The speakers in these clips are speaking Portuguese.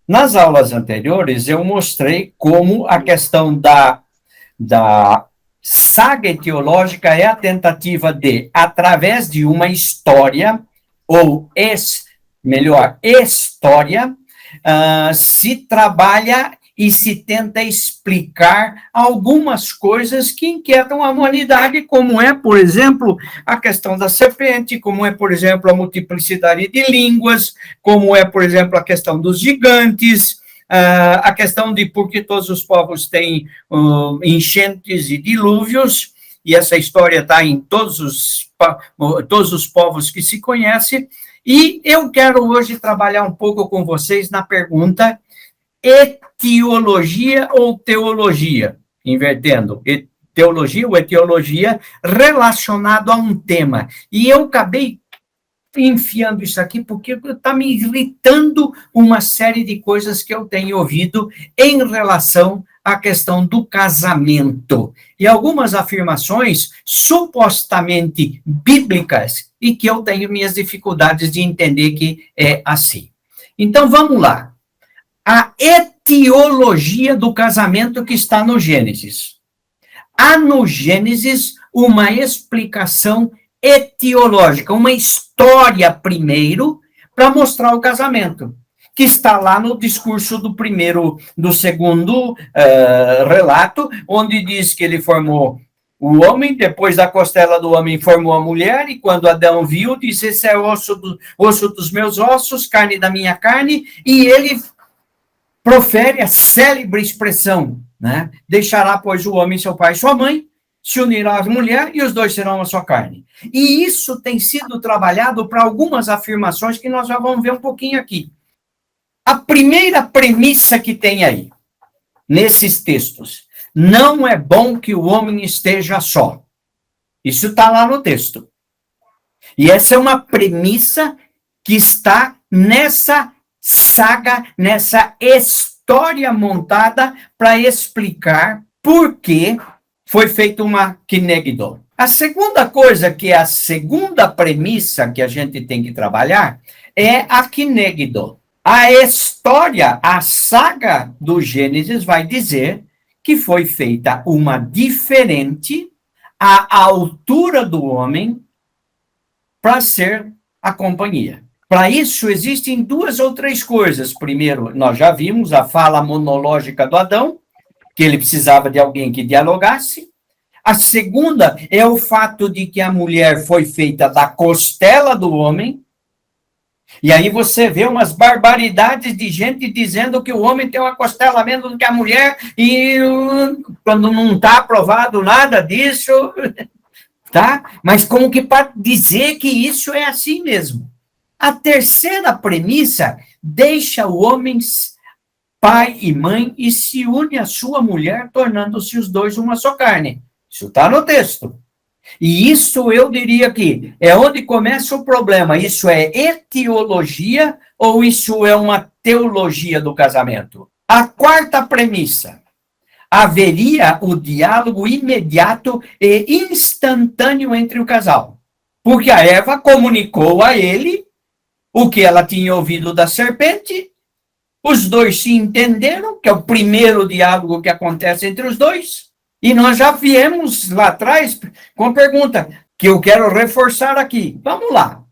Nas aulas anteriores, eu mostrei como a questão da saga etiológica é a tentativa de, através de uma história, ou melhor, história, se trabalha e se tenta explicar algumas coisas que inquietam a humanidade, como é, por exemplo, a questão da serpente, como é, por exemplo, a multiplicidade de línguas, como é, por exemplo, a questão dos gigantes, a questão de por que todos os povos têm enchentes e dilúvios, e essa história está em todos os povos que se conhecem, e eu quero hoje trabalhar um pouco com vocês na pergunta: etiologia ou teologia? Invertendo, teologia ou etiologia relacionado a um tema. E eu acabei enfiando isso aqui porque está me irritando uma série de coisas que eu tenho ouvido em relação à questão do casamento. E algumas afirmações supostamente bíblicas e que eu tenho minhas dificuldades de entender que é assim. Então, vamos lá. A etiologia do casamento que está no Gênesis. Há no Gênesis uma explicação etiológica, uma história primeiro, para mostrar o casamento, que está lá no discurso do segundo relato, onde diz que ele formou o homem, depois da costela do homem formou a mulher, e quando Adão viu, disse: esse é osso dos meus ossos, carne da minha carne, e ele profere a célebre expressão, né? Deixará, pois, o homem seu pai e sua mãe, se unirá à mulher, e os dois serão a sua carne. E isso tem sido trabalhado para algumas afirmações que nós já vamos ver um pouquinho aqui. A primeira premissa que tem aí, nesses textos: não é bom que o homem esteja só. Isso está lá no texto. E essa é uma premissa que está nessa saga, nessa história montada para explicar por que foi feita uma kinegdo. A segunda coisa, que é a segunda premissa que a gente tem que trabalhar, é a kinegdo. A história, a saga do Gênesis vai dizer que foi feita uma diferente à altura do homem para ser a companhia. Para isso, existem duas ou três coisas. Primeiro, nós já vimos a fala monológica do Adão, que ele precisava de alguém que dialogasse. A segunda é o fato de que a mulher foi feita da costela do homem. E aí você vê umas barbaridades de gente dizendo que o homem tem uma costela menos do que a mulher, e quando não está aprovado nada disso, tá? Mas como que para dizer que isso é assim mesmo. A terceira premissa deixa o homem pai e mãe e se une à sua mulher, tornando-se os dois uma só carne. Isso está no texto. E isso eu diria que é onde começa o problema. Isso é etiologia ou isso é uma teologia do casamento? A quarta premissa: haveria o diálogo imediato e instantâneo entre o casal. Porque a Eva comunicou a ele o que ela tinha ouvido da serpente, os dois se entenderam, que é o primeiro diálogo que acontece entre os dois, e nós já viemos lá atrás com a pergunta, que eu quero reforçar aqui. Vamos lá.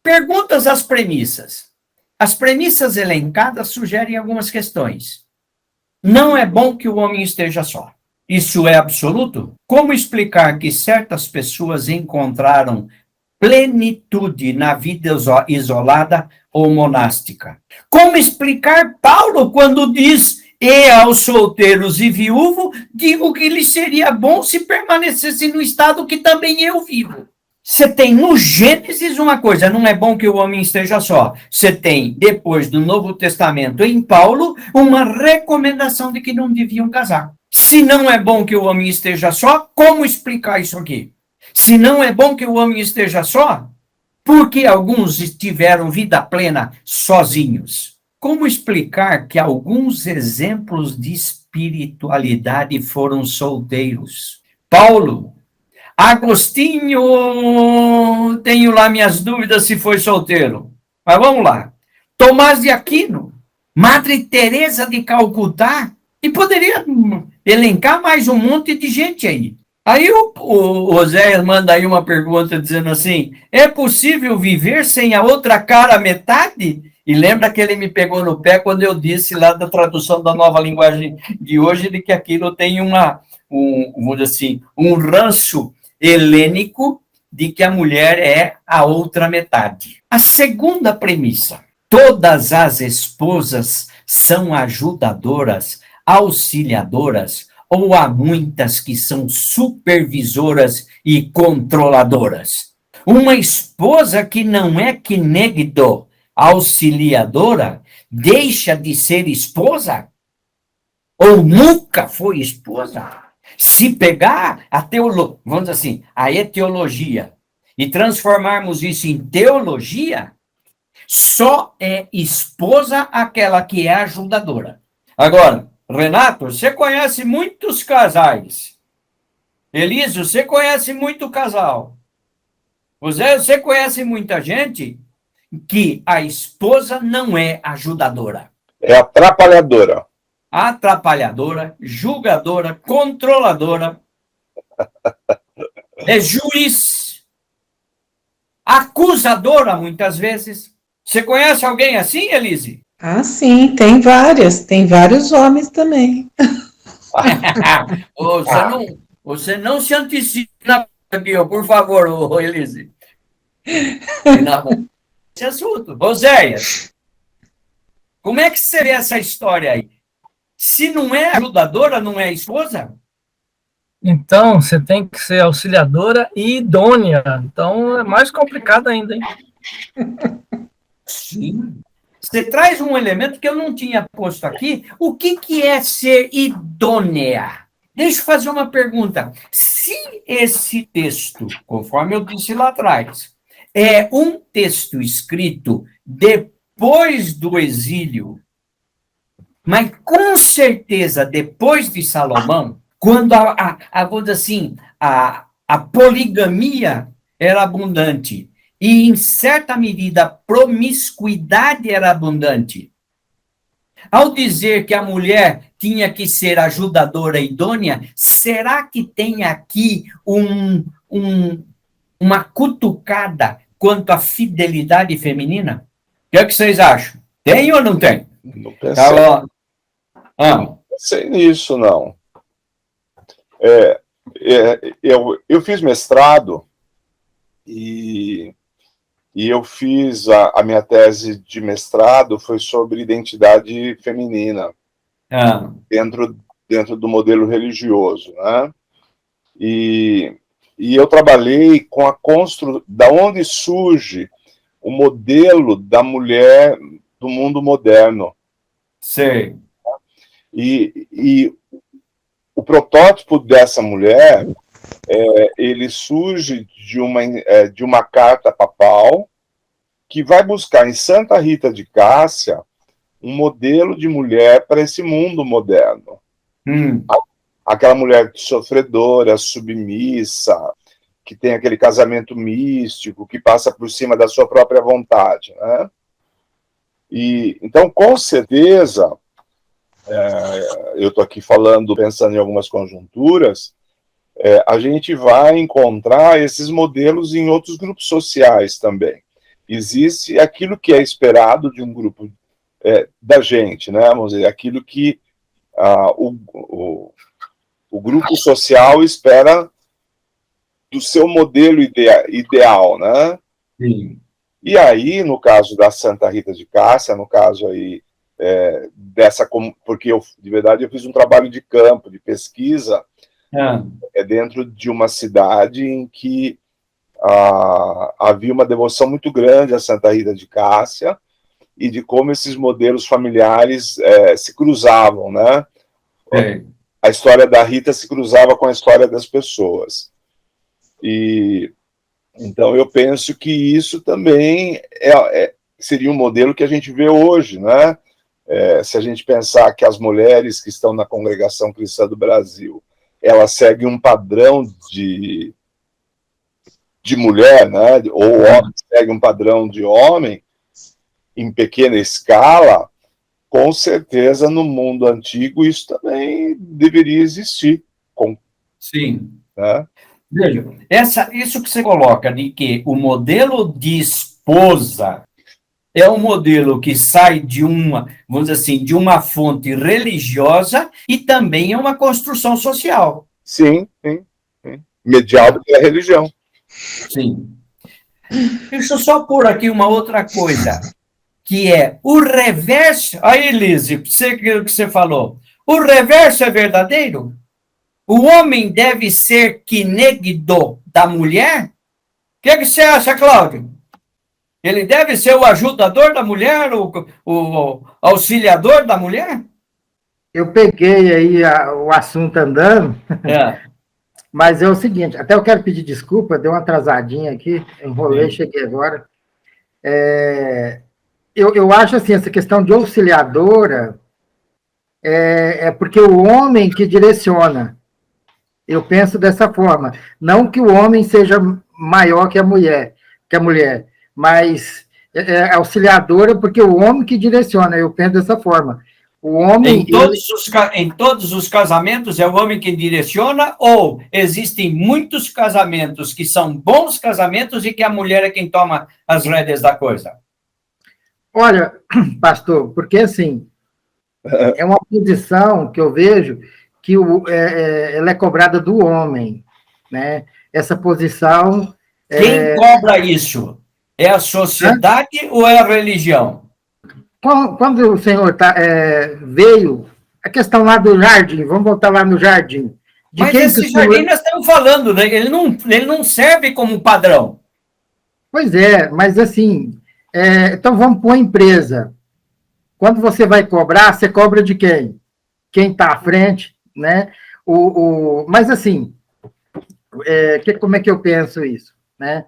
Perguntas às premissas. As premissas elencadas sugerem algumas questões. Não é bom que o homem esteja só. Isso é absoluto? Como explicar que certas pessoas encontraram plenitude na vida isolada ou monástica? Como explicar Paulo quando diz: e aos solteiros e viúvos, digo que lhes seria bom se permanecessem no estado que também eu vivo? Você tem no Gênesis uma coisa: não é bom que o homem esteja só. Você tem, depois do Novo Testamento, em Paulo, uma recomendação de que não deviam casar. Se não é bom que o homem esteja só, como explicar isso aqui? Se não é bom que o homem esteja só, por que alguns tiveram vida plena sozinhos? Como explicar que alguns exemplos de espiritualidade foram solteiros? Paulo, Agostinho, tenho lá minhas dúvidas se foi solteiro. Mas vamos lá. Tomás de Aquino, Madre Teresa de Calcutá, e poderia elencar mais um monte de gente aí. Aí o Oséias manda aí uma pergunta dizendo assim, é possível viver sem a outra cara metade? E lembra que ele me pegou no pé quando eu disse lá da tradução da nova linguagem de hoje, de que aquilo tem vamos dizer assim, um ranço helênico de que a mulher é a outra metade. A segunda premissa, todas as esposas são ajudadoras, auxiliadoras, ou há muitas que são supervisoras e controladoras? Uma esposa que não é kinegdo, auxiliadora, deixa de ser esposa? Ou nunca foi esposa? Se pegar a teologia, vamos dizer assim, a etiologia, e transformarmos isso em teologia, só é esposa aquela que é ajudadora. Agora, Renato, você conhece muitos casais. Elísio, você conhece muito casal. Você conhece muita gente que a esposa não é ajudadora. É atrapalhadora. Atrapalhadora, julgadora, controladora. É juiz. Acusadora, muitas vezes. Você conhece alguém assim, Elise? Ah, sim, tem várias. Tem vários homens também. Você não se antecipa aqui, por favor, Elise. Esse assunto. Oséias, como é que você vê essa história aí? Se não é ajudadora, não é esposa? Então, você tem que ser auxiliadora e idônea. Então, é mais complicado ainda, hein? Sim. Você traz um elemento que eu não tinha posto aqui. O que é ser idônea? Deixa eu fazer uma pergunta. Se esse texto, conforme eu disse lá atrás, é um texto escrito depois do exílio, mas com certeza depois de Salomão, quando vamos dizer assim, a poligamia era abundante e, em certa medida, a promiscuidade era abundante. Ao dizer que a mulher tinha que ser ajudadora idônea, será que tem aqui uma cutucada quanto à fidelidade feminina? O que é que vocês acham? Tem ou não tem? Não pensei, não pensei nisso, não. Eu fiz mestrado e eu fiz a minha tese de mestrado foi sobre identidade feminina dentro do modelo religioso, né? E eu trabalhei com a construção, da onde surge o modelo da mulher do mundo moderno. Sim. E o protótipo dessa mulher, ele surge de uma carta papal que vai buscar em Santa Rita de Cássia um modelo de mulher para esse mundo moderno. Aquela mulher sofredora, submissa, que tem aquele casamento místico, que passa por cima da sua própria vontade, né? Então, com certeza, eu estou aqui falando, pensando em algumas conjunturas, a gente vai encontrar esses modelos em outros grupos sociais também. Existe aquilo que é esperado de um grupo da gente, né? Vamos dizer, aquilo que o grupo social espera do seu modelo ideal, né? Sim. E aí, no caso da Santa Rita de Cássia, no caso aí porque de verdade eu fiz um trabalho de campo, de pesquisa, dentro de uma cidade em que havia uma devoção muito grande a Santa Rita de Cássia e de como esses modelos familiares se cruzavam, né? A história da Rita se cruzava com a história das pessoas. Então eu penso que isso também seria um modelo que a gente vê hoje, né? Se a gente pensar que as mulheres que estão na Congregação Cristã do Brasil, elas seguem um padrão de mulher, né? Ou o homem segue um padrão de homem, em pequena escala, com certeza no mundo antigo isso também deveria existir. Sim. Né? Veja, isso que você coloca de que o modelo de esposa é um modelo que sai de uma, vamos dizer assim, de uma fonte religiosa e também é uma construção social. Sim. Mediado pela religião. Sim. Deixa eu só pôr aqui uma outra coisa, que é o reverso. Aí, Lise, o que você falou. O reverso é verdadeiro? O homem deve ser quinegdo da mulher? O que você acha, Cláudio? Ele deve ser o ajudador da mulher, o auxiliador da mulher? Eu peguei aí o assunto andando, mas é o seguinte, até eu quero pedir desculpa, deu uma atrasadinha aqui, enrolei, cheguei agora. Eu acho assim, essa questão de auxiliadora é porque o homem que direciona. Eu penso dessa forma. Não que o homem seja maior que a mulher, mas é auxiliadora porque o homem que direciona. Eu penso dessa forma. O homem... Em todos os casamentos é o homem que direciona ou existem muitos casamentos que são bons casamentos e que a mulher é quem toma as rédeas da coisa? Olha, pastor, porque assim, é uma posição que eu vejo que ela é cobrada do homem, né? Essa posição... Quem cobra isso? É a sociedade ou é a religião? Quando o senhor veio, a questão lá do jardim, vamos voltar lá no jardim. Mas esse jardim nós estamos falando, né? Ele não serve como padrão. Pois é, mas assim, então vamos pôr a empresa. Quando você vai cobrar, você cobra de quem? Quem está à frente, né? Mas assim, como é que eu penso isso, né?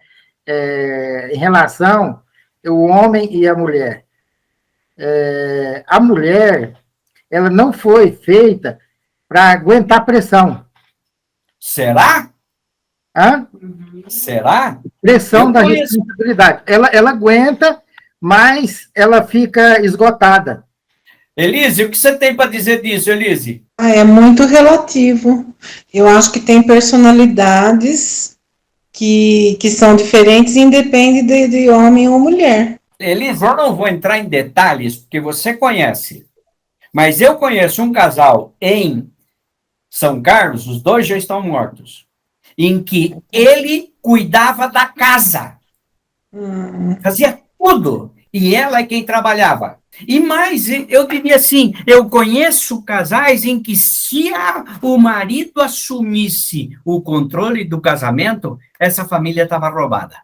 Em relação ao homem e a mulher. A mulher, ela não foi feita para aguentar pressão. Será? Hã? Será? Pressão da responsabilidade. Ela aguenta, mas ela fica esgotada. Elise, o que você tem para dizer disso, Elise? É muito relativo. Eu acho que tem personalidades que são diferentes, independe de homem ou mulher. Elise, eu não vou entrar em detalhes, porque você conhece. Mas eu conheço um casal em São Carlos, os dois já estão mortos, em que ele cuidava da casa. Fazia tudo. E ela é quem trabalhava. E mais, eu diria assim, eu conheço casais em que se o marido assumisse o controle do casamento, essa família estava roubada.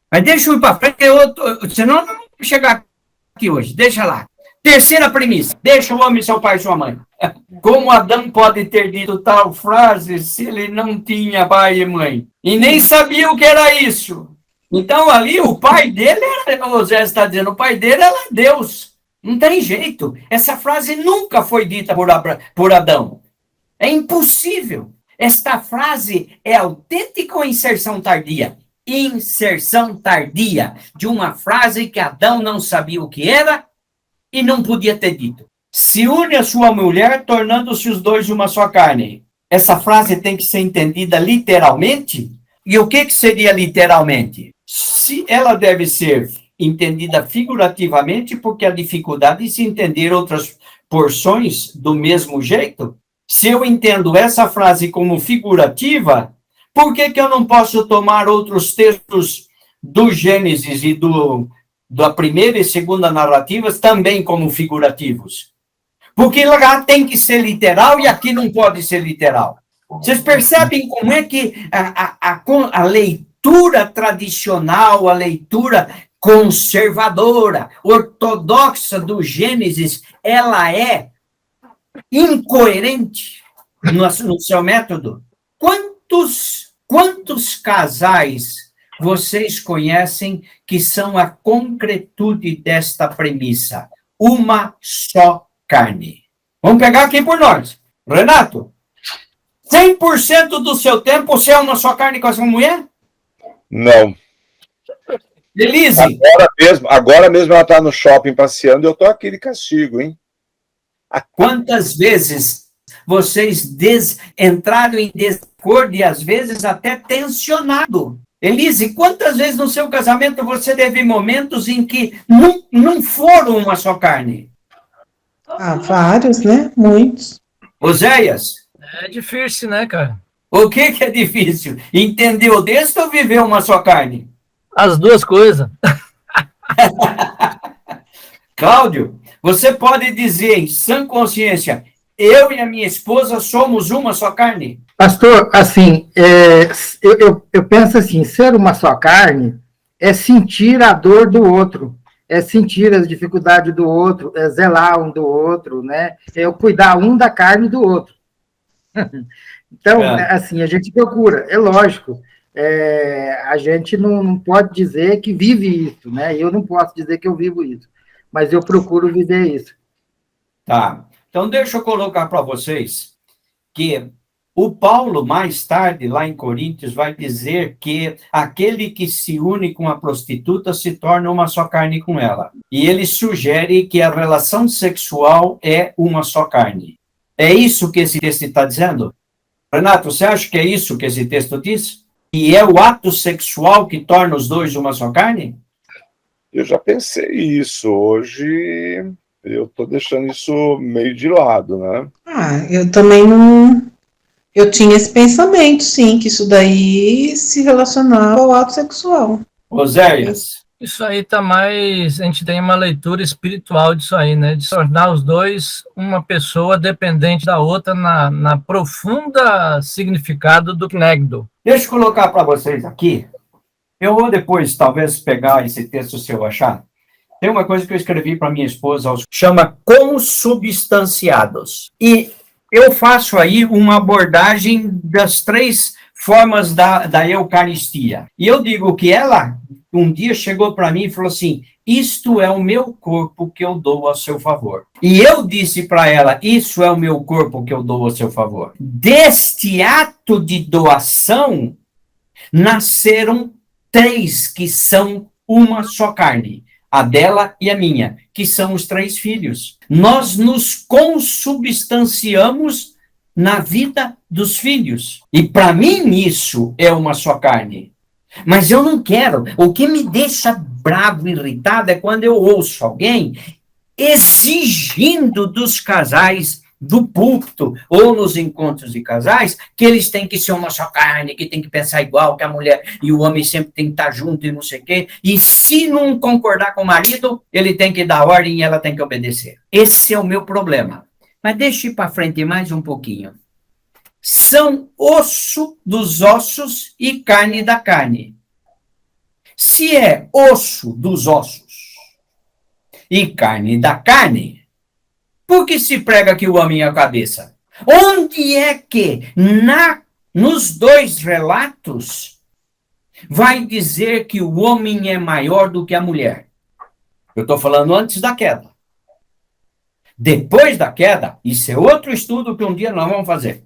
Mas deixa eu ir para frente, senão eu não vou chegar aqui hoje. Deixa lá. Terceira premissa, deixa o homem seu pai e sua mãe. Como Adão pode ter dito tal frase se ele não tinha pai e mãe? E nem sabia o que era isso. Então, ali, o pai dele, o Zé está dizendo, o pai dele era Deus. Não tem jeito. Essa frase nunca foi dita por Adão. É impossível. Esta frase é autêntica ou inserção tardia? Inserção tardia de uma frase que Adão não sabia o que era e não podia ter dito. Se une a sua mulher, tornando-se os dois uma só carne. Essa frase tem que ser entendida literalmente? E o que seria literalmente? Se ela deve ser entendida figurativamente, porque a dificuldade de se entender outras porções do mesmo jeito. Se eu entendo essa frase como figurativa, por que eu não posso tomar outros textos do Gênesis e da primeira e segunda narrativas também como figurativos? Porque lá tem que ser literal e aqui não pode ser literal. Vocês percebem como é que a leitura tradicional, a leitura conservadora, ortodoxa do Gênesis, ela incoerente no seu método? Quantos casais vocês conhecem que são a concretude desta premissa? Uma só carne. Vamos pegar aqui por nós. Renato, 100% do seu tempo você é uma só carne com a sua mulher? Não. Elise, Agora mesmo ela está no shopping passeando e eu estou aqui de castigo, hein? quantas vezes vocês entraram em desacordo e às vezes até tensionado? Elise, quantas vezes no seu casamento você teve momentos em que não foram uma só carne? Vários, né? Muitos. Oséias, É difícil, né, cara? o que é difícil? Entender o texto ou viver uma só carne? As duas coisas. Cláudio, você pode dizer em sã consciência, eu e a minha esposa somos uma só carne? Pastor, assim, eu penso assim, ser uma só carne é sentir a dor do outro, é sentir as dificuldades do outro, é zelar um do outro, né? É eu cuidar um da carne do outro. Então, assim, a gente procura, é lógico, a gente não pode dizer que vive isso, né? Eu não posso dizer que eu vivo isso, mas eu procuro viver isso. Tá. Então, deixa eu colocar para vocês que o Paulo, mais tarde, lá em Coríntios, vai dizer que aquele que se une com a prostituta se torna uma só carne com ela. E ele sugere que a relação sexual é uma só carne. É isso que esse texto está dizendo? Renato, você acha que é isso que esse texto diz? E é o ato sexual que torna os dois uma só carne? Eu já pensei isso. Hoje eu estou deixando isso meio de lado, né? Eu também não... Eu tinha esse pensamento, sim, que isso daí se relacionava ao ato sexual. Oséias. Isso aí tá mais... A gente tem uma leitura espiritual disso aí, né? De tornar os dois uma pessoa dependente da outra na profunda significado do knegdo. Deixa eu colocar para vocês aqui. Eu vou depois, talvez, pegar esse texto se eu achar. Tem uma coisa que eu escrevi para minha esposa, chama consubstanciados. E eu faço aí uma abordagem das 3 formas da Eucaristia. E eu digo que ela, um dia, chegou para mim e falou assim, isto é o meu corpo que eu dou a seu favor. E eu disse para ela, isso é o meu corpo que eu dou a seu favor. Deste ato de doação, nasceram 3 que são uma só carne. A dela e a minha, que são os 3 filhos. Nós nos consubstanciamos na vida dos filhos. E para mim isso é uma só carne. Mas eu não quero. O que me deixa bravo, irritado, é quando eu ouço alguém exigindo dos casais do púlpito ou nos encontros de casais, que eles têm que ser uma só carne, que tem que pensar igual, que a mulher e o homem sempre tem que estar junto e não sei o quê, e se não concordar com o marido, ele tem que dar ordem e ela tem que obedecer. Esse é o meu problema. Mas deixa eu ir para frente mais um pouquinho. São osso dos ossos e carne da carne. Se é osso dos ossos e carne da carne, por que se prega que o homem é a cabeça? Onde é que, nos 2 relatos, vai dizer que o homem é maior do que a mulher? Eu estou falando antes da queda. Depois da queda, isso é outro estudo que um dia nós vamos fazer.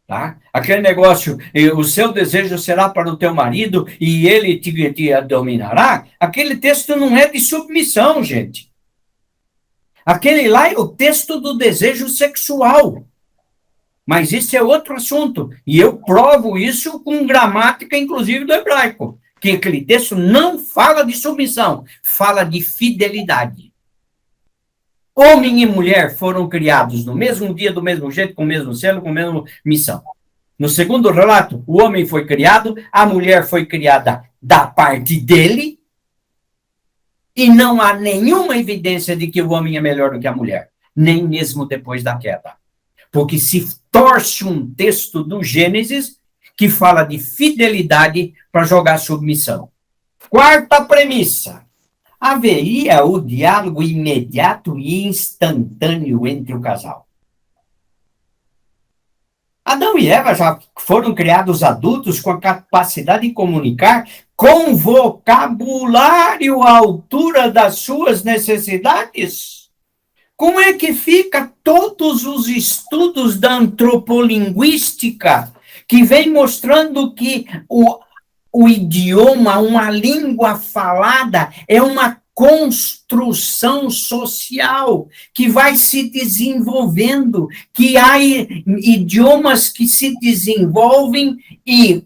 Tá? Aquele negócio, o seu desejo será para o teu marido e ele te dominará. Aquele texto não é de submissão, gente. Aquele lá é o texto do desejo sexual. Mas isso é outro assunto. E eu provo isso com gramática, inclusive do hebraico. Que aquele texto não fala de submissão, fala de fidelidade. Homem e mulher foram criados no mesmo dia, do mesmo jeito, com o mesmo selo, com a mesma missão. No segundo relato, o homem foi criado, a mulher foi criada da parte dele, e não há nenhuma evidência de que o homem é melhor do que a mulher, nem mesmo depois da queda. Porque se torce um texto do Gênesis que fala de fidelidade para jogar submissão. 4ª premissa. Haveria o diálogo imediato e instantâneo entre o casal. Adão e Eva já foram criados adultos com a capacidade de comunicar com vocabulário à altura das suas necessidades. Como é que fica todos os estudos da antropolinguística que vem mostrando que o idioma, uma língua falada, é uma construção social que vai se desenvolvendo, que há idiomas que se desenvolvem e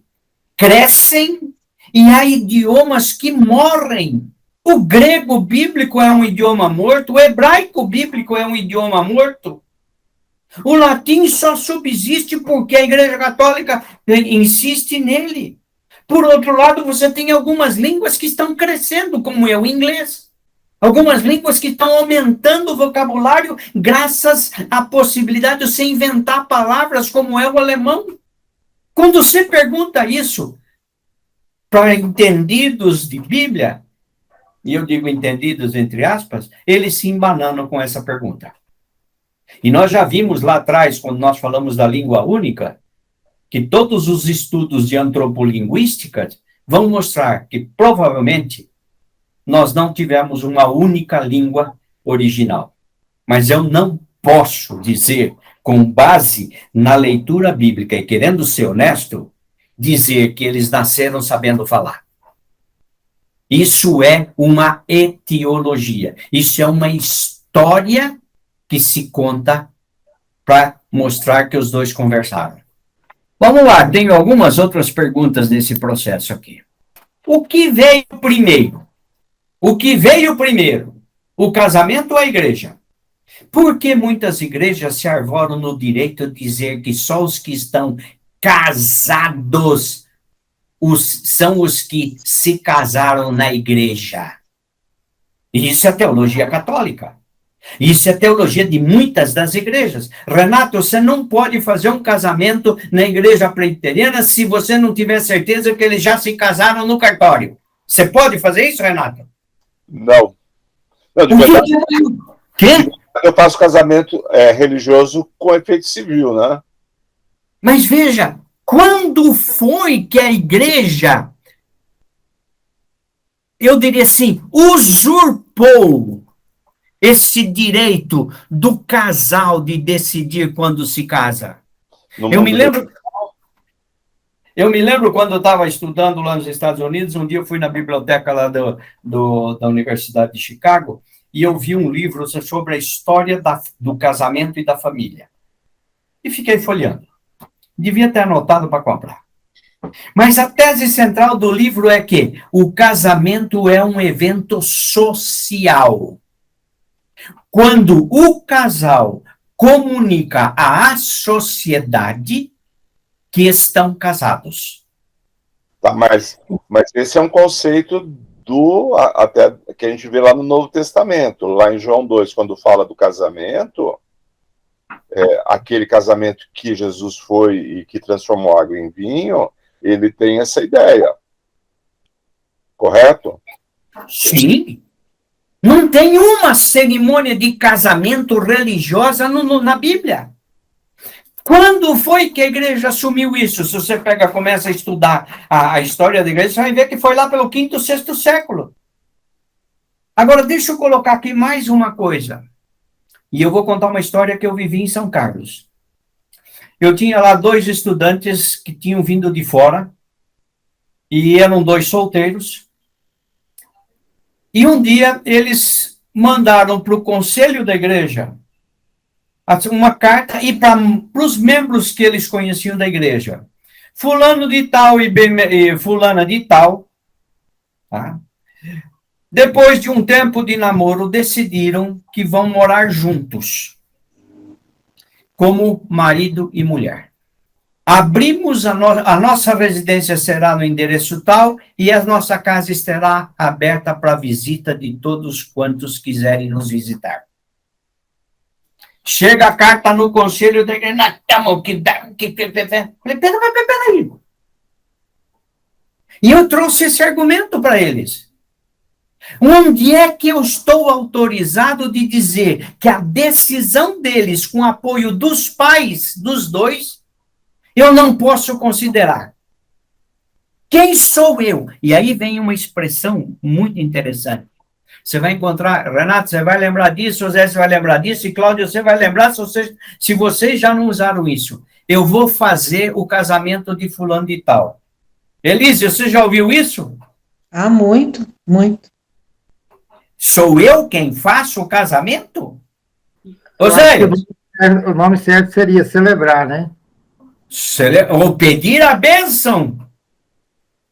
crescem, e há idiomas que morrem. O grego bíblico é um idioma morto, o hebraico bíblico é um idioma morto. O latim só subsiste porque a Igreja Católica insiste nele. Por outro lado, você tem algumas línguas que estão crescendo, como é o inglês. Algumas línguas que estão aumentando o vocabulário graças à possibilidade de você inventar palavras, como é o alemão. Quando você pergunta isso para entendidos de Bíblia, e eu digo entendidos entre aspas, eles se embananam com essa pergunta. E nós já vimos lá atrás, quando nós falamos da língua única, que todos os estudos de antropolinguística vão mostrar que, provavelmente, nós não tivemos uma única língua original. Mas eu não posso dizer, com base na leitura bíblica e querendo ser honesto, dizer que eles nasceram sabendo falar. Isso é uma etiologia. Isso é uma história que se conta para mostrar que os dois conversaram. Vamos lá, tenho algumas outras perguntas nesse processo aqui. O que veio primeiro? O que veio primeiro? O casamento ou a igreja? Por que muitas igrejas se arvoram no direito de dizer que só os que estão casados são os que se casaram na igreja? Isso é teologia católica. Isso é teologia de muitas das igrejas. Renato, você não pode fazer um casamento na igreja presbiteriana se você não tiver certeza que eles já se casaram no cartório. Você pode fazer isso, Renato? Não. Não, de verdade, Quê? eu faço casamento religioso com efeito civil, né? Mas veja, quando foi que a igreja, eu diria assim, usurpou esse direito do casal de decidir quando se casa? Eu me lembro quando eu estava estudando lá nos Estados Unidos, um dia eu fui na biblioteca lá da Universidade de Chicago e eu vi um livro sobre a história do casamento e da família. E fiquei folheando. Devia ter anotado para comprar. Mas a tese central do livro é que o casamento é um evento social. Quando o casal comunica à sociedade que estão casados. Tá, mas esse é um conceito até que a gente vê lá no Novo Testamento, lá em João 2, quando fala do casamento, aquele casamento que Jesus foi e que transformou água em vinho, ele tem essa ideia. Correto? Sim. Não tem uma cerimônia de casamento religiosa na Bíblia. Quando foi que a igreja assumiu isso? Se você começa a estudar a história da igreja, você vai ver que foi lá pelo 5º, 6º século. Agora, deixa eu colocar aqui mais uma coisa. E eu vou contar uma história que eu vivi em São Carlos. Eu tinha lá 2 estudantes que tinham vindo de fora, e eram 2 solteiros. E um dia eles mandaram para o conselho da igreja uma carta e para os membros que eles conheciam da igreja. Fulano de tal e fulana de tal, tá? Depois de um tempo de namoro, decidiram que vão morar juntos, como marido e mulher. Abrimos a nossa residência será no endereço tal e a nossa casa estará aberta para a visita de todos quantos quiserem nos visitar. Chega a carta no conselho da igreja, falei, peraí. E eu trouxe esse argumento para eles. Onde é que eu estou autorizado de dizer que a decisão deles, com apoio dos pais dos 2, eu não posso considerar? Quem sou eu? E aí vem uma expressão muito interessante. Você vai encontrar, Renato, você vai lembrar disso, José, você vai lembrar disso, e Cláudio, você vai lembrar se vocês já não usaram isso. Eu vou fazer o casamento de fulano de tal. Elise, você já ouviu isso? Ah, muito, muito. Sou eu quem faço o casamento? Eu acho que Oséias, o nome certo seria celebrar, né? ou pedir a bênção.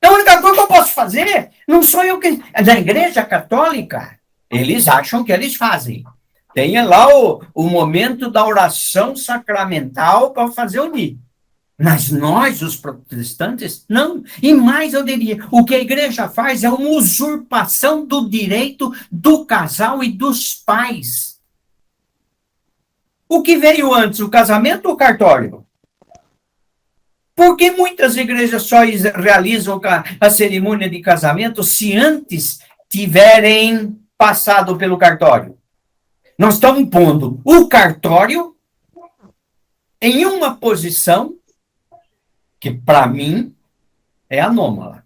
É a única coisa que eu posso fazer. Não sou eu que... Na Igreja Católica, eles acham que eles fazem. Tem lá o momento da oração sacramental para fazer unir. Mas nós, os protestantes, não. E mais eu diria, o que a igreja faz é uma usurpação do direito do casal e dos pais. O que veio antes, o casamento ou o cartório? Por que muitas igrejas só realizam a cerimônia de casamento se antes tiverem passado pelo cartório? Nós estamos pondo o cartório em uma posição que, para mim, é anômala.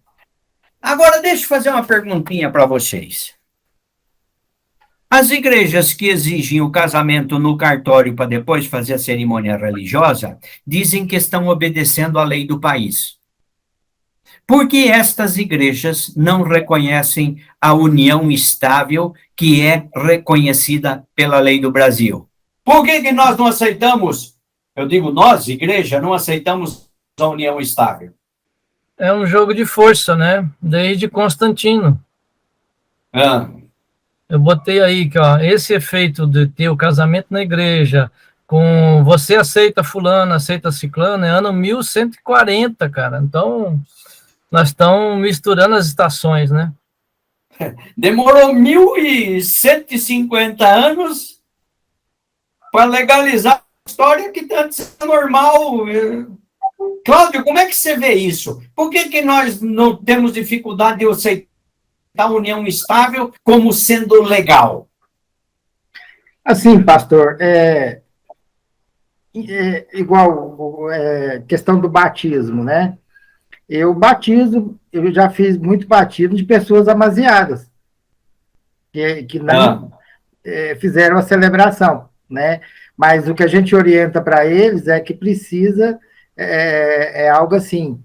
Agora, deixa eu fazer uma perguntinha para vocês. As igrejas que exigem o casamento no cartório para depois fazer a cerimônia religiosa dizem que estão obedecendo à lei do país. Por que estas igrejas não reconhecem a união estável que é reconhecida pela lei do Brasil? Por que nós não aceitamos, eu digo nós, igreja, não aceitamos a união estável? É um jogo de força, né? Desde Constantino. Eu botei aí que, ó, esse efeito de ter o casamento na igreja, com você aceita fulano, aceita ciclano, é ano 1140, cara. Então, nós estamos misturando as estações, né? Demorou 1.150 anos para legalizar a história que antes é normal. Cláudio, como é que você vê isso? Por que nós não temos dificuldade de aceitar a união estável como sendo legal? Assim, pastor, igual questão do batismo, né? Eu já fiz muito batismo de pessoas amaziadas, que não fizeram a celebração, né? Mas o que a gente orienta para eles é que precisa, algo assim,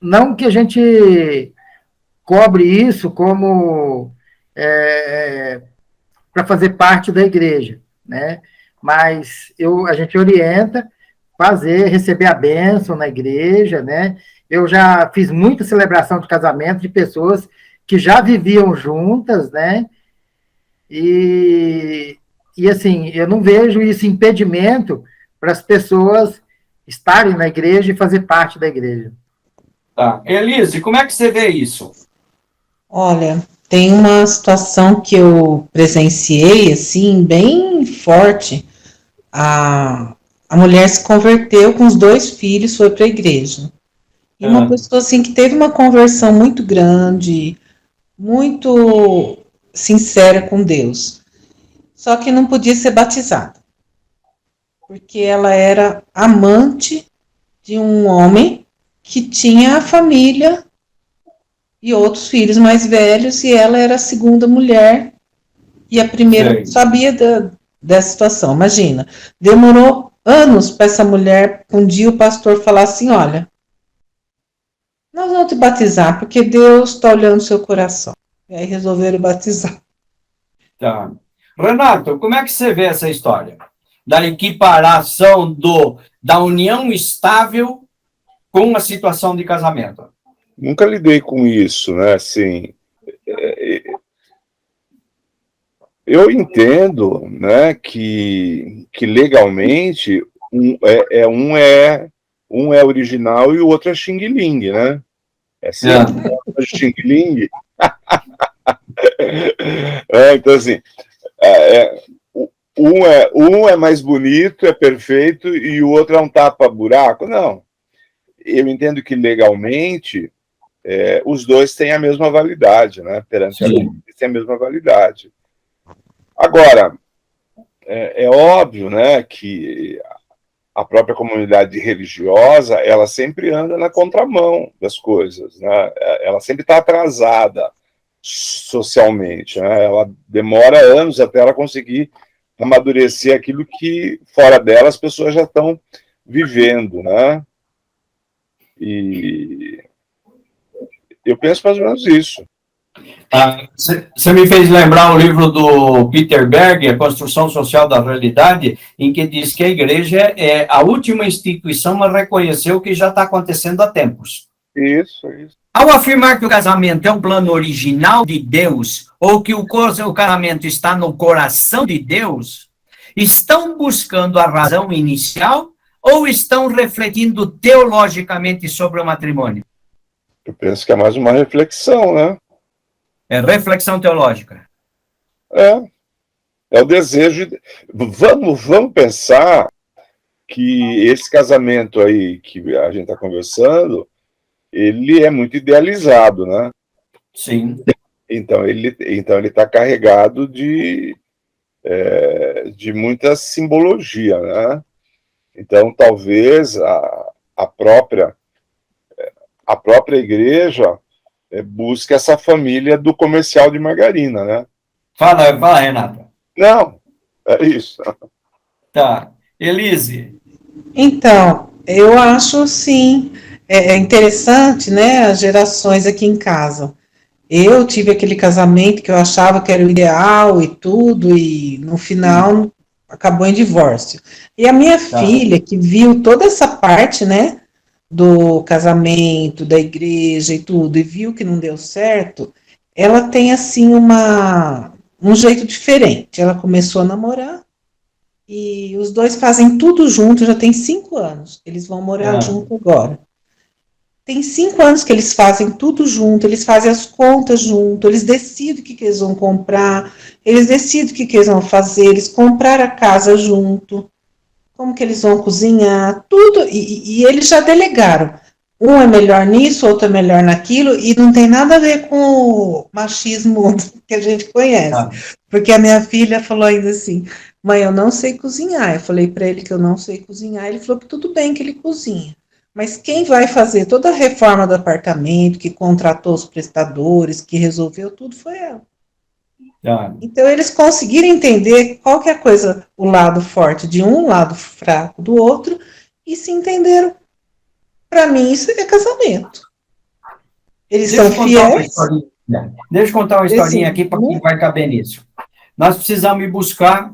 não que a gente cobre isso como para fazer parte da igreja, né? Mas a gente orienta receber a bênção na igreja, né? Eu já fiz muita celebração de casamento de pessoas que já viviam juntas, né? E assim, eu não vejo isso impedimento para as pessoas estarem na igreja e fazer parte da igreja. Tá. Elise, como é que você vê isso? Olha, tem uma situação que eu presenciei, assim, bem forte. A mulher se converteu com os 2 filhos, foi para a igreja. E uma pessoa, assim, que teve uma conversão muito grande, muito sincera com Deus. Só que não podia ser batizada. Porque ela era amante de um homem que tinha a família e outros filhos mais velhos, e ela era a segunda mulher, e a primeira não sabia dessa situação. Imagina, demorou anos para essa mulher, um dia o pastor falar assim, olha, nós vamos te batizar, porque Deus está olhando o seu coração. E aí resolveram batizar. Tá. Renato, como é que você vê essa história? Da equiparação da união estável com a situação de casamento. Nunca lidei com isso, né? Assim, eu entendo, né, que legalmente um é original e o outro é xing-ling, né? Xing Ling. Então, assim, um é mais bonito, é perfeito, e o outro é um tapa-buraco. Não. Eu entendo que legalmente os dois têm a mesma validade, né? Perante a lei, eles têm a mesma validade. Agora, é óbvio, né, que a própria comunidade religiosa, ela sempre anda na contramão das coisas, né? Ela sempre está atrasada socialmente, né? Ela demora anos até ela conseguir amadurecer aquilo que fora dela as pessoas já estão vivendo, né? E eu penso mais ou menos isso. Você me fez lembrar o livro do Peter Berg, A Construção Social da Realidade, em que diz que a igreja é a última instituição a reconhecer o que já está acontecendo há tempos. Isso. Ao afirmar que o casamento é um plano original de Deus, ou que o casamento está no coração de Deus, estão buscando a razão inicial ou estão refletindo teologicamente sobre o matrimônio? Eu penso que é mais uma reflexão, né? É reflexão teológica. É o desejo. Vamos pensar que esse casamento aí que a gente está conversando, ele é muito idealizado, né? Sim. Então ele está carregado de muita simbologia, né? Então talvez a própria igreja busque essa família do comercial de margarina, né? Fala, Renata. Não, é isso. Tá. Elise. Então, eu acho, sim, é interessante, né, as gerações aqui em casa. Eu tive aquele casamento que eu achava que era o ideal e tudo, e no final acabou em divórcio. E a minha filha, que viu toda essa parte, né, do casamento, da igreja e tudo, e viu que não deu certo, ela tem, assim, um jeito diferente. Ela começou a namorar, e os dois fazem tudo junto, já tem 5 anos. Eles vão morar junto agora. Tem 5 anos que eles fazem tudo junto, eles fazem as contas junto, eles decidem o que eles vão comprar, eles decidem o que eles vão fazer, eles compraram a casa junto, como que eles vão cozinhar, tudo, e eles já delegaram. Um é melhor nisso, outro é melhor naquilo, e não tem nada a ver com o machismo que a gente conhece. Porque a minha filha falou ainda assim, mãe, eu não sei cozinhar. Eu falei para ele que eu não sei cozinhar, ele falou que tudo bem que ele cozinha. Mas quem vai fazer toda a reforma do apartamento, que contratou os prestadores, que resolveu tudo, foi ela. Então, eles conseguiram entender qual que é a coisa, o lado forte de um, o lado fraco do outro, e se entenderam. Para mim, isso é casamento. Eles são fiéis. Deixa eu contar uma historinha aqui para quem vai caber nisso. Nós precisamos ir buscar,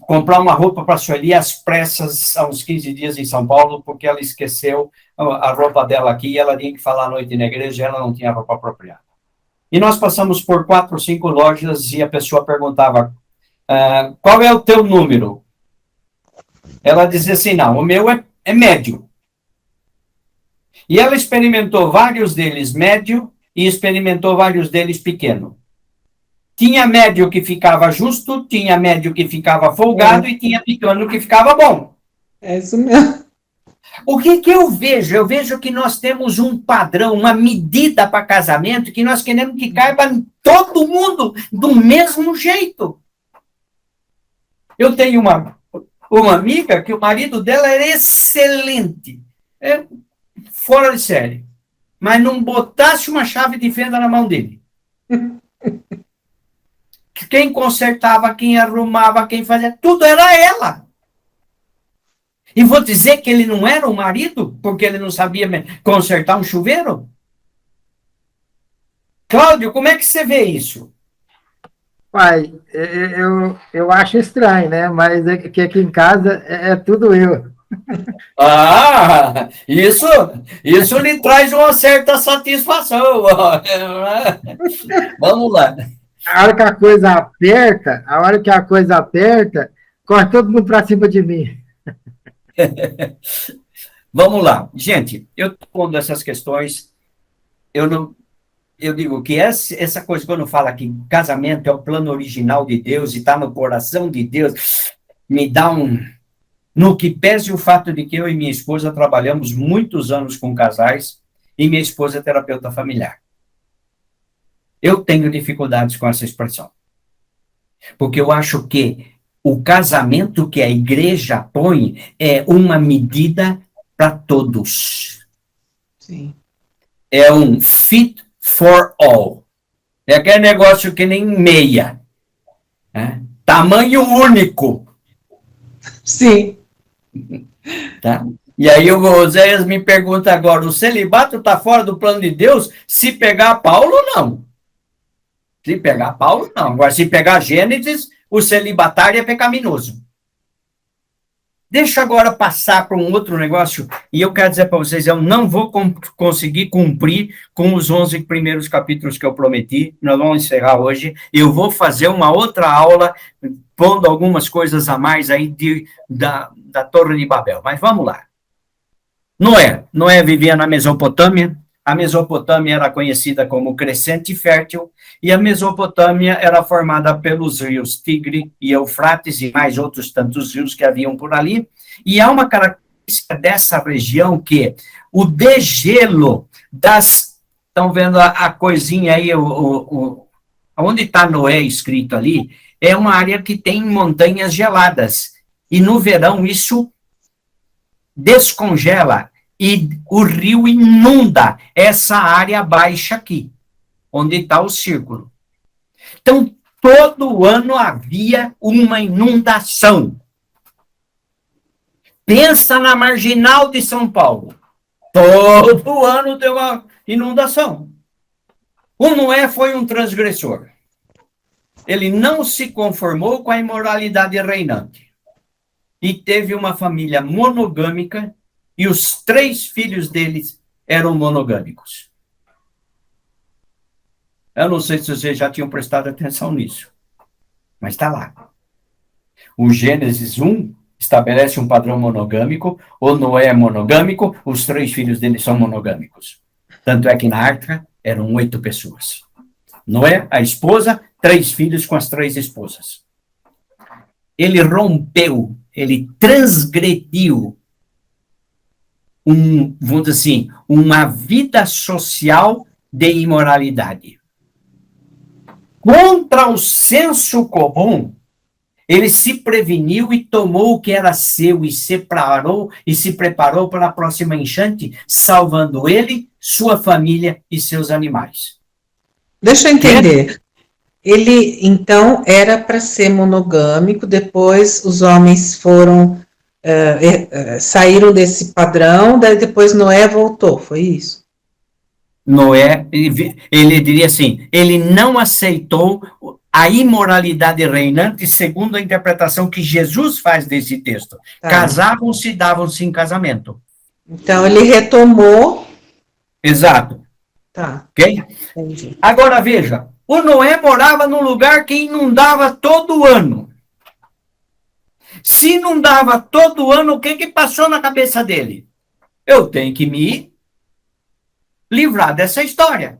comprar uma roupa para a Sueli às pressas, há uns 15 dias em São Paulo, porque ela esqueceu a roupa dela aqui, e ela tinha que falar à noite na igreja, e ela não tinha roupa apropriada. E nós passamos por 4 ou 5 lojas, e a pessoa perguntava, qual é o teu número? Ela dizia assim, não, o meu é médio. E ela experimentou vários deles médio, e experimentou vários deles pequeno. Tinha médio que ficava justo, tinha médio que ficava folgado, e tinha pequeno que ficava bom. É isso mesmo. O que eu vejo? Eu vejo que nós temos um padrão, uma medida para casamento, que nós queremos que caiba em todo mundo do mesmo jeito. Eu tenho uma amiga que o marido dela era excelente, fora de série, mas não botasse uma chave de fenda na mão dele. Quem consertava, quem arrumava, quem fazia, tudo era ela. E vou dizer que ele não era um marido, porque ele não sabia consertar um chuveiro? Cláudio, como é que você vê isso? Pai, eu acho estranho, né? Mas é que aqui em casa é tudo eu. Isso lhe traz uma certa satisfação. Vamos lá. A hora que a coisa aperta, corre todo mundo para cima de mim. Vamos lá. Gente, eu estou pondo essas questões, eu digo que essa coisa, quando fala que casamento é o plano original de Deus e está no coração de Deus, me dá no que pese o fato de que eu e minha esposa trabalhamos muitos anos com casais, e minha esposa é terapeuta familiar. Eu tenho dificuldades com essa expressão. Porque eu acho que o casamento que a igreja põe é uma medida para todos. Sim. É um fit for all. É aquele negócio que nem meia. Tamanho único. Sim. Tá? E aí o Oséias me pergunta agora, o celibato está fora do plano de Deus? Se pegar Paulo, não. Se pegar Paulo, não. Agora, se pegar Gênesis, o celibatário é pecaminoso. Deixa eu agora passar para um outro negócio, e eu quero dizer para vocês, eu não vou conseguir cumprir com os 11 primeiros capítulos que eu prometi, nós vamos encerrar hoje, eu vou fazer uma outra aula, pondo algumas coisas a mais aí da Torre de Babel, mas vamos lá. Noé vivia na Mesopotâmia, a Mesopotâmia era conhecida como crescente fértil, e a Mesopotâmia era formada pelos rios Tigre e Eufrates e mais outros tantos rios que haviam por ali, e há uma característica dessa região que o degelo das... Estão vendo a coisinha aí, onde está Noé escrito ali, é uma área que tem montanhas geladas, e no verão isso descongela, e o rio inunda essa área baixa aqui, onde está o círculo. Então, todo ano havia uma inundação. Pensa na marginal de São Paulo. Todo ano tem uma inundação. O Noé foi um transgressor. Ele não se conformou com a imoralidade reinante. E teve uma família monogâmica, e os 3 filhos deles eram monogâmicos. Eu não sei se vocês já tinham prestado atenção nisso, mas está lá. O Gênesis 1 estabelece um padrão monogâmico, o Noé é monogâmico, os 3 filhos dele são monogâmicos. Tanto é que na arca eram 8 pessoas. Noé, a esposa, 3 filhos com as 3 esposas. Ele rompeu, ele transgrediu vamos dizer assim, uma vida social de imoralidade. Contra o senso comum, ele se preveniu e tomou o que era seu e se preparou para a próxima enchente, salvando ele, sua família e seus animais. Deixa eu entender. Ele, então, era para ser monogâmico, depois os homens foram... saíram desse padrão, daí depois Noé voltou, foi isso? Noé, ele diria assim, ele não aceitou a imoralidade reinante segundo a interpretação que Jesus faz desse texto. Tá. Casavam-se, davam-se em casamento. Então ele retomou. Exato. Tá. Ok? Entendi. Agora veja, o Noé morava num lugar que inundava todo ano. Se inundava todo ano, o que passou na cabeça dele? Eu tenho que me livrar dessa história.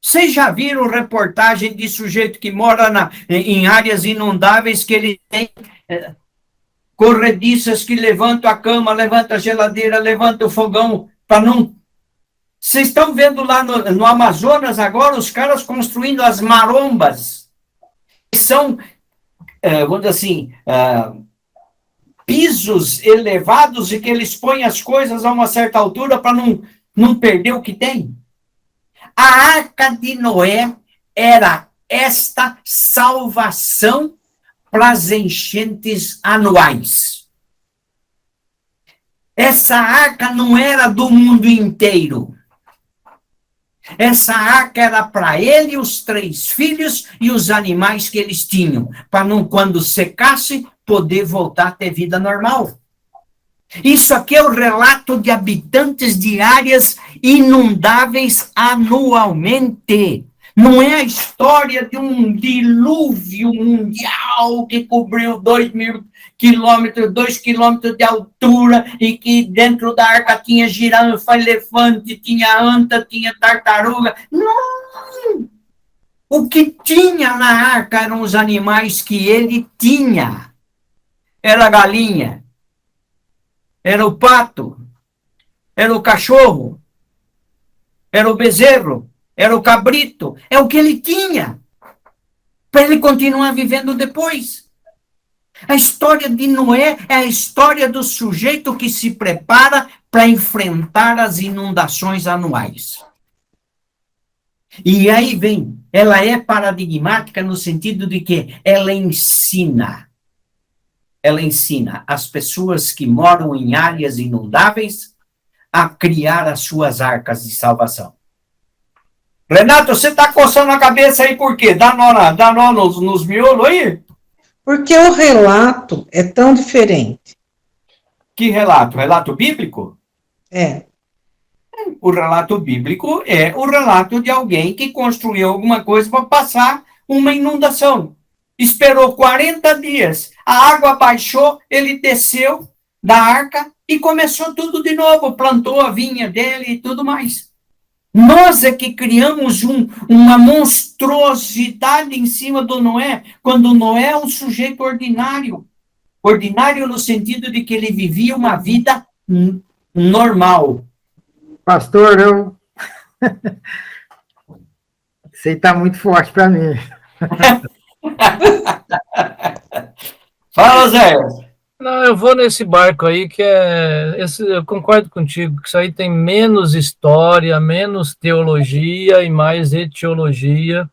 Vocês já viram reportagem de sujeito que mora em áreas inundáveis, que ele tem corrediças que levantam a cama, levanta a geladeira, levanta o fogão, para não... Vocês estão vendo lá no Amazonas agora, os caras construindo as marombas, que são... vamos dizer assim, pisos elevados e que eles põem as coisas a uma certa altura para não perder o que tem. A Arca de Noé era esta salvação para as enchentes anuais. Essa arca não era do mundo inteiro. Essa arca era para ele, os 3 filhos e os animais que eles tinham, para não, quando secasse, poder voltar a ter vida normal. Isso aqui é o relato de habitantes de áreas inundáveis anualmente. Não é a história de um dilúvio mundial que cobriu 2.000 quilômetros, 2 quilômetros de altura, e que dentro da arca tinha girafa, elefante, tinha anta, tinha tartaruga. Não! O que tinha na arca eram os animais que ele tinha. Era a galinha, era o pato, era o cachorro, era o bezerro, era o cabrito. É o que ele tinha, para ele continuar vivendo depois. A história de Noé é a história do sujeito que se prepara para enfrentar as inundações anuais. E aí vem, ela é paradigmática no sentido de que ela ensina ela ensina as pessoas que moram em áreas inundáveis a criar as suas arcas de salvação. Renato, você está coçando a cabeça aí por quê? Dá nó nos miolos aí? Porque o relato é tão diferente. Que relato? Relato bíblico? É. O relato bíblico é o relato de alguém que construiu alguma coisa para passar uma inundação. Esperou 40 dias, a água baixou, ele desceu da arca e começou tudo de novo, plantou a vinha dele e tudo mais. Nós é que criamos uma monstruosidade em cima do Noé, quando Noé é um sujeito ordinário. Ordinário no sentido de que ele vivia uma vida normal. Pastor, eu... Isso aí está muito forte para mim. Fala, Zé. Não, eu vou nesse barco aí, eu concordo contigo, que isso aí tem menos história, menos teologia e mais etiologia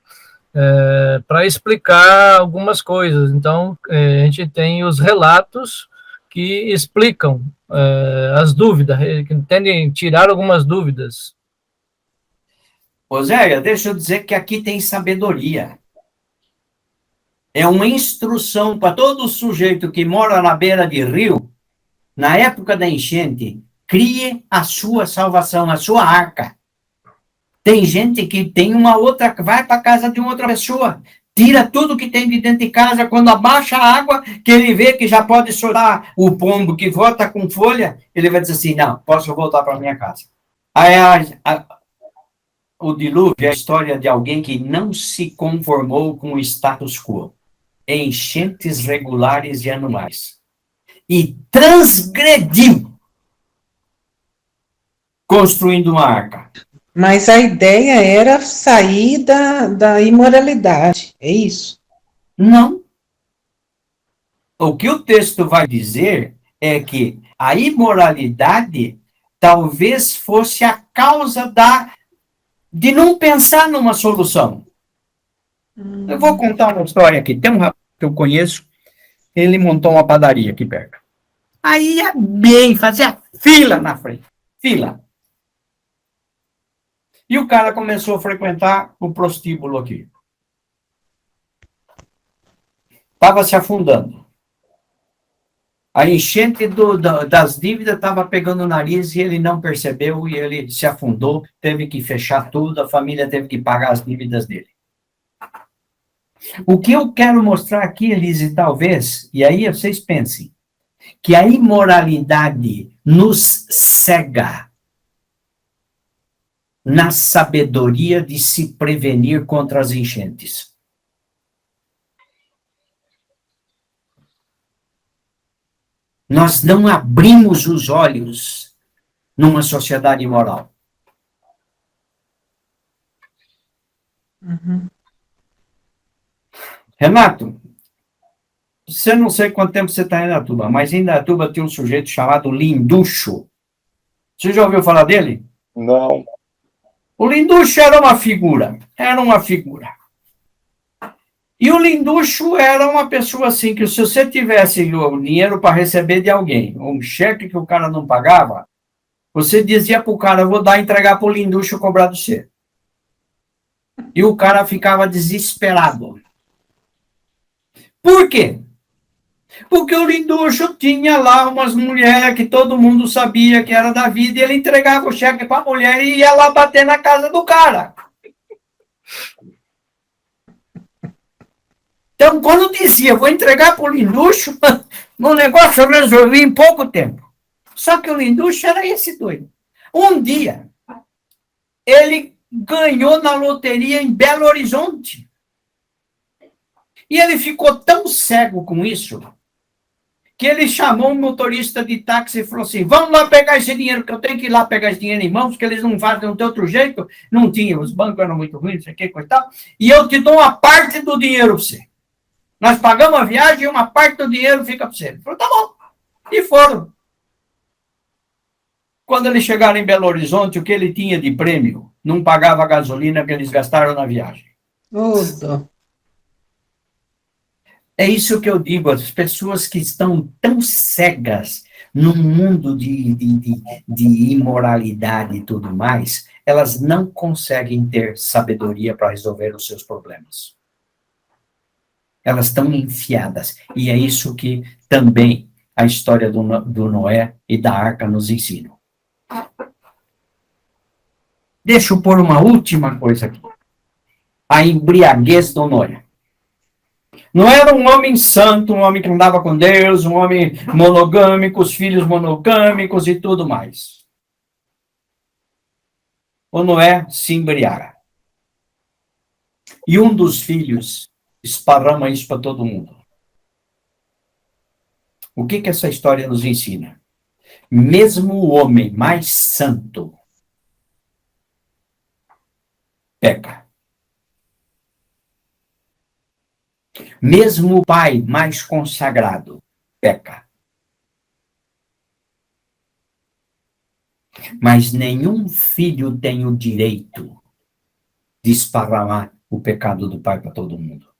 para explicar algumas coisas. Então, a gente tem os relatos que explicam as dúvidas, que tendem a tirar algumas dúvidas. Zé, deixa eu dizer que aqui tem sabedoria. É uma instrução para todo sujeito que mora na beira de rio, na época da enchente, crie a sua salvação, a sua arca. Tem gente que tem uma outra, vai para a casa de uma outra pessoa, tira tudo que tem de dentro de casa, quando abaixa a água, que ele vê que já pode chorar o pombo que volta com folha, ele vai dizer assim, não, posso voltar para minha casa. Aí o dilúvio é a história de alguém que não se conformou com o status quo. Enchentes regulares e anuais. E transgrediu, construindo uma arca. Mas a ideia era sair da imoralidade, é isso? Não. O que o texto vai dizer é que a imoralidade talvez fosse a causa de não pensar numa solução. Eu vou contar uma história aqui. Tem um rapaz que eu conheço, ele montou uma padaria aqui perto. Aí ia bem, fazia fila na frente. Fila. E o cara começou a frequentar o prostíbulo aqui. Estava se afundando. A enchente das dívidas estava pegando o nariz e ele não percebeu e ele se afundou, teve que fechar tudo, a família teve que pagar as dívidas dele. O que eu quero mostrar aqui, Elise, talvez, e aí vocês pensem, que a imoralidade nos cega na sabedoria de se prevenir contra as enchentes. Nós não abrimos os olhos numa sociedade imoral. Uhum. Renato, você não sei quanto tempo você está em Indaiatuba, mas em Indaiatuba tem um sujeito chamado Linducho. Você já ouviu falar dele? Não. O Linducho era uma figura. E o Linducho era uma pessoa assim, que se você tivesse o dinheiro para receber de alguém, um cheque que o cara não pagava, você dizia para o cara, vou entregar para o Linducho cobrar do você. E o cara ficava desesperado. Por quê? Porque o Linducho tinha lá umas mulheres que todo mundo sabia que era da vida, e ele entregava o cheque para a mulher e ia lá bater na casa do cara. Então, quando dizia, vou entregar para o Linducho, o negócio eu resolvi em pouco tempo. Só que o Linducho era esse doido. Um dia, ele ganhou na loteria em Belo Horizonte. E ele ficou tão cego com isso, que ele chamou um motorista de táxi e falou assim, vamos lá pegar esse dinheiro, que eu tenho que ir lá pegar esse dinheiro em mãos, que eles não fazem de outro jeito, não tinha, os bancos eram muito ruins, não sei o que, coisa e tal, e eu te dou uma parte do dinheiro para você. Nós pagamos a viagem e uma parte do dinheiro fica para você. Ele falou, tá bom. E foram. Quando eles chegaram em Belo Horizonte, o que ele tinha de prêmio não pagava a gasolina que eles gastaram na viagem. Dó. É isso que eu digo, as pessoas que estão tão cegas no mundo de imoralidade e tudo mais, elas não conseguem ter sabedoria para resolver os seus problemas. Elas estão enfiadas. E é isso que também a história do Noé e da arca nos ensina. Deixa eu pôr uma última coisa aqui. A embriaguez do Noé. Não era um homem santo, um homem que andava com Deus, um homem monogâmico, os filhos monogâmicos e tudo mais. O Noé se embriaga. E um dos filhos esparrama isso para todo mundo. O que essa história nos ensina? Mesmo o homem mais santo peca. Mesmo o pai mais consagrado peca. Mas nenhum filho tem o direito de esparramar o pecado do pai para todo mundo.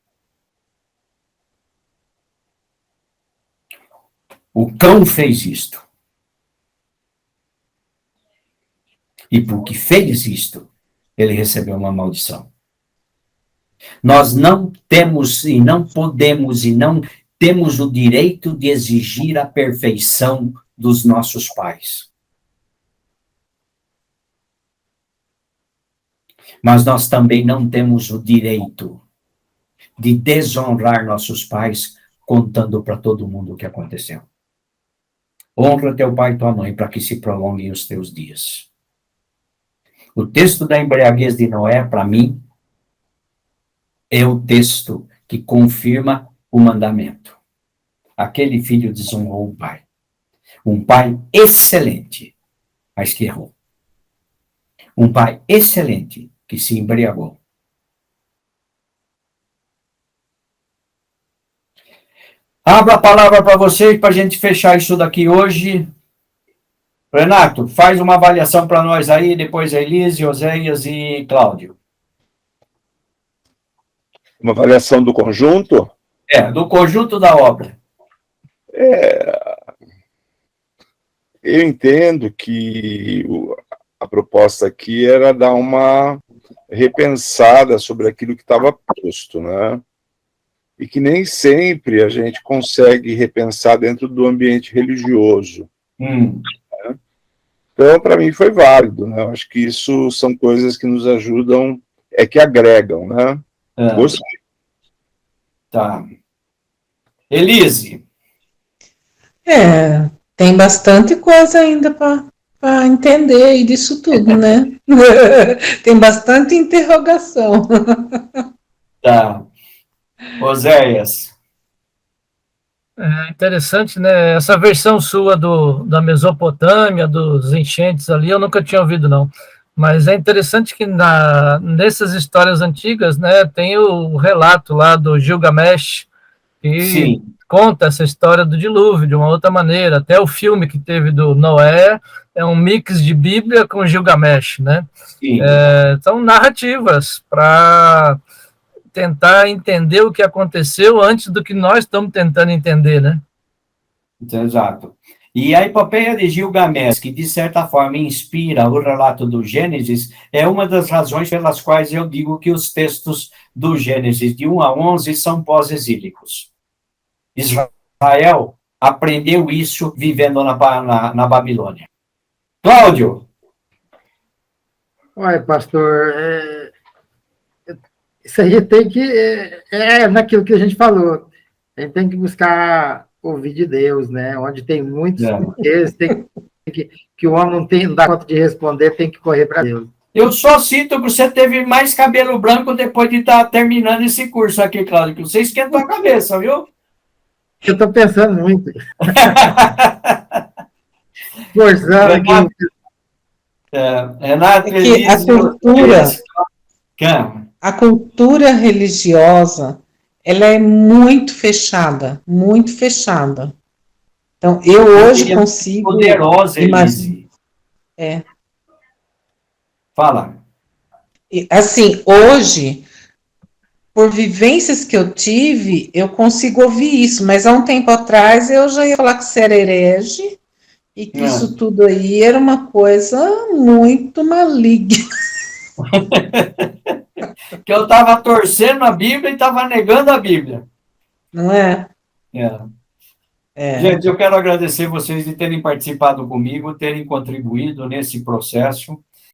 O cão fez isto. E porque fez isto, ele recebeu uma maldição. Nós não temos e não podemos e não temos o direito de exigir a perfeição dos nossos pais. Mas nós também não temos o direito de desonrar nossos pais contando para todo mundo o que aconteceu. Honra teu pai e tua mãe para que se prolonguem os teus dias. O texto da embriaguez de Noé, para mim, é o texto que confirma o mandamento. Aquele filho desonrou o pai. Um pai excelente, mas que errou. Um pai excelente, que se embriagou. Abra a palavra para vocês, para a gente fechar isso daqui hoje. Renato, faz uma avaliação para nós aí, depois a Elise, Oséias e Cláudio. Uma avaliação do conjunto? Do conjunto da obra. Eu entendo que a proposta aqui era dar uma repensada sobre aquilo que estava posto, né? E que nem sempre a gente consegue repensar dentro do ambiente religioso. Né? Então, para mim, foi válido, né? Eu acho que isso são coisas que nos ajudam, que agregam, né? Gostei. Tá. Elise. Tem bastante coisa ainda para entender aí disso tudo, né? Tem bastante interrogação. Tá. Oséias. É interessante, né? Essa versão sua da Mesopotâmia, dos enchentes ali, eu nunca tinha ouvido, não. Mas é interessante que nessas histórias antigas, né, tem o relato lá do Gilgamesh, que Sim. conta essa história do dilúvio de uma outra maneira. Até o filme que teve do Noé é um mix de Bíblia com Gilgamesh, né? Sim. São narrativas para tentar entender o que aconteceu antes do que nós estamos tentando entender, né? Exato. E a epopeia de Gilgamesh, que de certa forma inspira o relato do Gênesis, é uma das razões pelas quais eu digo que os textos do Gênesis de 1 a 11 são pós-exílicos. Israel aprendeu isso vivendo na Babilônia. Cláudio. Olha, pastor, isso aí tem que... naquilo que a gente falou. A gente tem que buscar ouvir de Deus, né? Onde tem muitos porquês, que o homem não dá conta de responder, tem que correr para Deus. Eu só cito que você teve mais cabelo branco depois de estar terminando esse curso aqui, Cláudio, que você esquentou a cabeça, viu? Eu estou pensando muito. Forçando aqui. Renato, Elise, a cultura religiosa, ela é muito fechada, muito fechada. Então, eu hoje consigo... Poderosa, Elise. Fala. Assim, hoje, por vivências que eu tive, eu consigo ouvir isso, mas há um tempo atrás eu já ia falar que você era herege e que isso tudo aí era uma coisa muito maligna. Que eu estava torcendo a Bíblia e estava negando a Bíblia. Não é? Gente, eu quero agradecer vocês de terem participado comigo, terem contribuído nesse processo.